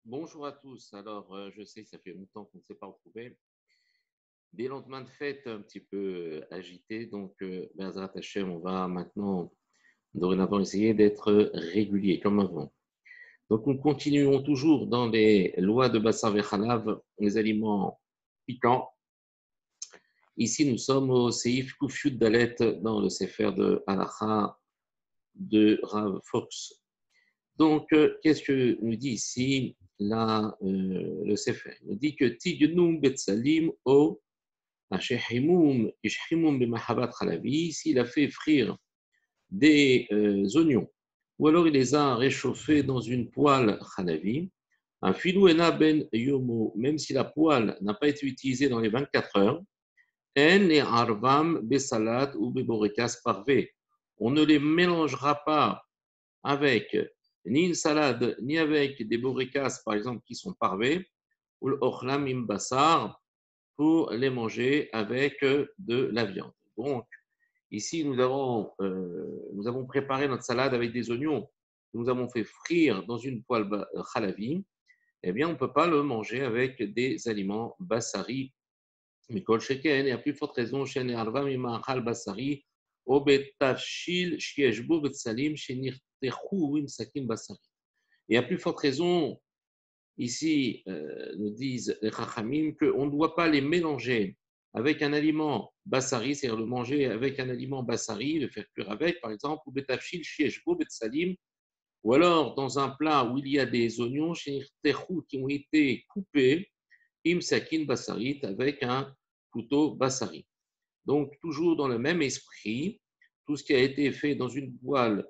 Bonjour à tous. Alors, je sais que ça fait longtemps qu'on ne s'est pas retrouvés. Des lendemains de fête un petit peu agités. Donc, Bezrat Hachem, on va maintenant, dorénavant, essayer d'être régulier comme avant. Donc, nous continuons toujours dans les lois de Bassar Vechanav, les aliments piquants. Ici, nous sommes au Seif Kufyud Dalet dans le Sefer de Halacha de Rav Fox. Donc, qu'est-ce que nous dit ici le Sefer? Il nous dit que Tignum Betsalim O Ishhimum Bemahabat Khalavi, s'il a fait frire des oignons, ou alors il les a réchauffés dans une poêle Khalavi, un filou ena ben yomo, même si la poêle n'a pas été utilisée dans les 24 heures, en les arvam besalat ou beborekas parvé. On ne les mélangera pas avec ni une salade, ni avec des borekas, par exemple, qui sont parvés, ou l'ochlam imbassar, pour les manger avec de la viande. Donc, ici, nous avons préparé notre salade avec des oignons. Nous avons fait frire dans une poêle khalavi. Eh bien, on ne peut pas le manger avec des aliments bassari. Mikol sheken, et à plus forte raison, shen et arva mimachal bassari, obetafshil shieshbo betsalim shenirtechu imsakim bassari. Et à plus forte raison, ici, nous disent les Chachamim qu'on ne doit pas les mélanger avec un aliment bassari, c'est-à-dire le manger avec un aliment bassari, le faire cuire avec, par exemple, ou betafshil, shieshbo, betsalim, ou alors dans un plat où il y a des oignons qui ont été coupés, imsakin bassarit, avec un couteau bassari. Donc, toujours dans le même esprit, tout ce qui a été fait dans une poêle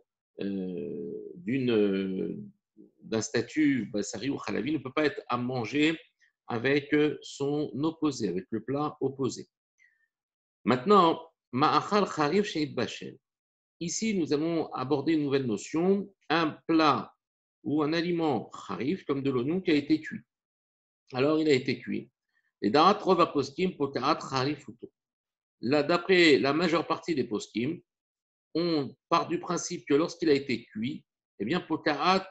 d'un statut bassari ou khalavi ne peut pas être à manger avec son opposé, avec le plat opposé. Maintenant, ma'achal kharif shenit bashel. Ici, nous allons aborder une nouvelle notion, un plat ou un aliment kharif, comme de l'oignon qui a été cuit. Alors, il a été cuit. Et darat rova poskim pokarat kharif uto. Là, d'après la majeure partie des poskim, on part du principe que lorsqu'il a été cuit, eh bien, pokarat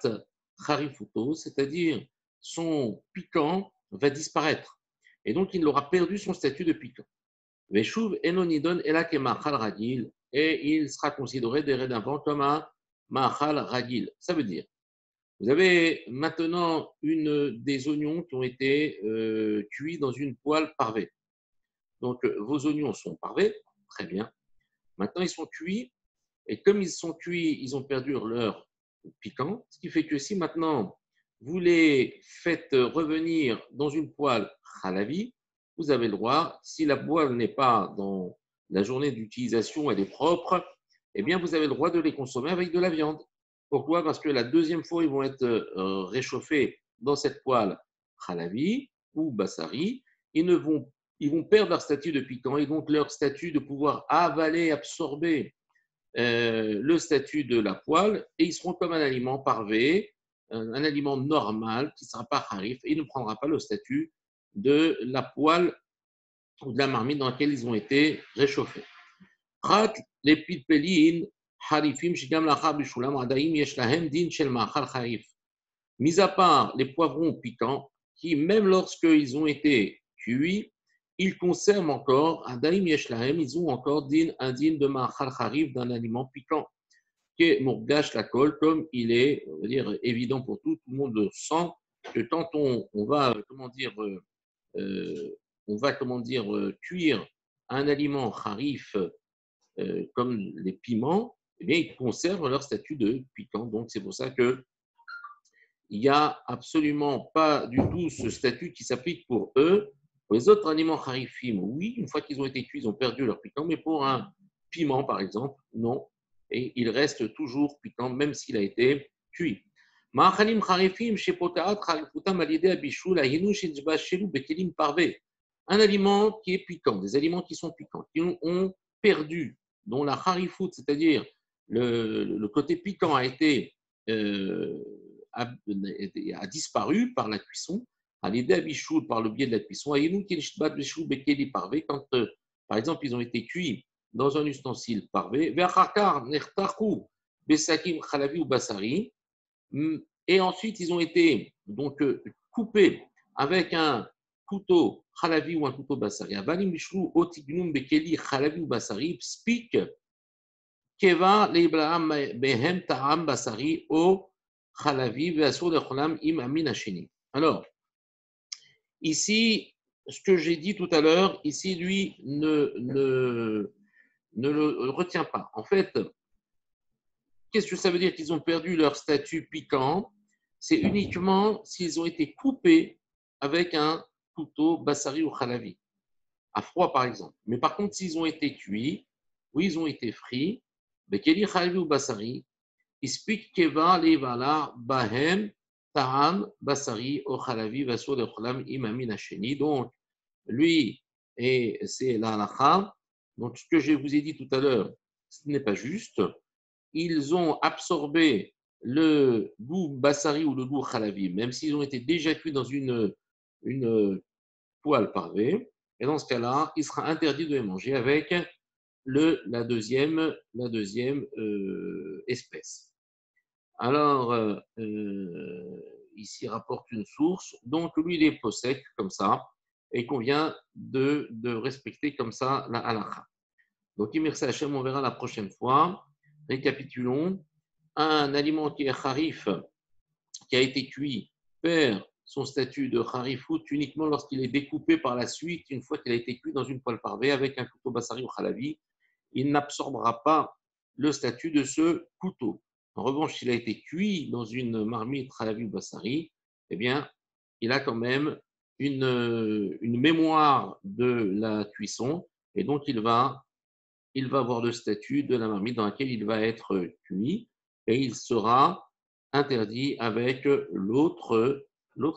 kharifuto, c'est-à-dire son piquant, va disparaître. Et donc, il aura perdu son statut de piquant. Veshuv enonidon elak machal ragil, et il sera considéré dorénavant comme un machal ragil. Ça veut dire, vous avez maintenant des oignons qui ont été cuits dans une poêle parvée. Donc, vos oignons sont parvés, très bien. Maintenant, ils sont cuits. Et comme ils sont cuits, ils ont perdu leur piquant. Ce qui fait que si maintenant vous les faites revenir dans une poêle halavi, vous avez le droit, si la poêle n'est pas dans la journée d'utilisation, elle est propre, eh bien vous avez le droit de les consommer avec de la viande. Pourquoi? Parce que la deuxième fois, ils vont être réchauffés dans cette poêle halavi ou bassari. Ils vont perdre leur statut de piquant et donc leur statut de pouvoir avaler, absorber le statut de la poêle et ils seront comme un aliment parvé, un aliment normal qui ne sera pas harif et il ne prendra pas le statut de la poêle ou de la marmite dans laquelle ils ont été réchauffés. Prat les pilpelin harifim shigam lachar bishulam adaim yesh lahem din shel ma'achal harif. Mis à part les poivrons piquants qui, même lorsqu'ils ont été cuits, ils conservent encore, Adaim Yeshlahem, ils ont encore un din de Ma'achal Harif, d'un aliment piquant, qui est Mourgash la colle, comme il est, on va dire, évident pour tout le monde le sent, que quand on va, comment dire, cuire un aliment Harif comme les piments, eh bien, ils conservent leur statut de piquant. Donc, c'est pour ça que il n'y a absolument pas du tout ce statut qui s'applique pour eux. Pour les autres aliments harifim, oui, une fois qu'ils ont été cuits, ils ont perdu leur piquant, mais pour un piment, par exemple, non. Et il reste toujours piquant, même s'il a été cuit. Ma'achalim harifim, shepotaat harifutam alide abishul, ahinu shinjbashelu bekelim parve. Un aliment qui est piquant, des aliments qui sont piquants, qui ont perdu, dont la harifut, c'est-à-dire le côté piquant a été a disparu par la cuisson, à l'idée à par le biais de la cuisson. Quand, par exemple, ils ont été cuits dans un ustensile parvé, et ensuite ils ont été donc coupés avec un couteau halavi ou un couteau basari. Avalim mishlu otignum bekeli halavi ou basari spik keva leibraham behem ta'am basari o halavi ve'asur lecholam im amin hasheni. Alors, ici, ce que j'ai dit tout à l'heure, ici, lui, ne le retient pas. En fait, qu'est-ce que ça veut dire qu'ils ont perdu leur statut piquant? C'est uniquement s'ils ont été coupés avec un couteau bassari ou khalavi, à froid par exemple. Mais par contre, s'ils ont été cuits ou ils ont été frits, bekeli khalavi ou bassari, ispik keva levala bahem ta'am bassari ou khalavi vaso de kholam imami nasheni. Donc, lui, et c'est la halakha. Donc, ce que je vous ai dit tout à l'heure, ce n'est pas juste. Ils ont absorbé le goût bassari ou le goût khalavi, même s'ils ont été déjà cuits dans une poêle parvée. Et dans ce cas-là, il sera interdit de les manger avec la deuxième espèce. Alors, ici rapporte une source. Donc, lui, il est possède comme ça et qu'on vient de respecter comme ça la halakha. Donc, merci Hachem, on verra la prochaine fois. Récapitulons. Un aliment qui est harif, qui a été cuit, perd son statut de harifout uniquement lorsqu'il est découpé par la suite, une fois qu'il a été cuit dans une poêle parvée avec un couteau bassari ou khalavi. Il n'absorbera pas le statut de ce couteau. En revanche, s'il a été cuit dans une marmite khalavi ou bassari, eh bien, il a quand même une mémoire de la cuisson et donc il va avoir le statut de la marmite dans laquelle il va être cuit et il sera interdit avec l'autre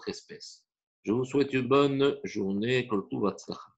espèce. Je vous souhaite une bonne journée. Kol tuv hatzlacha.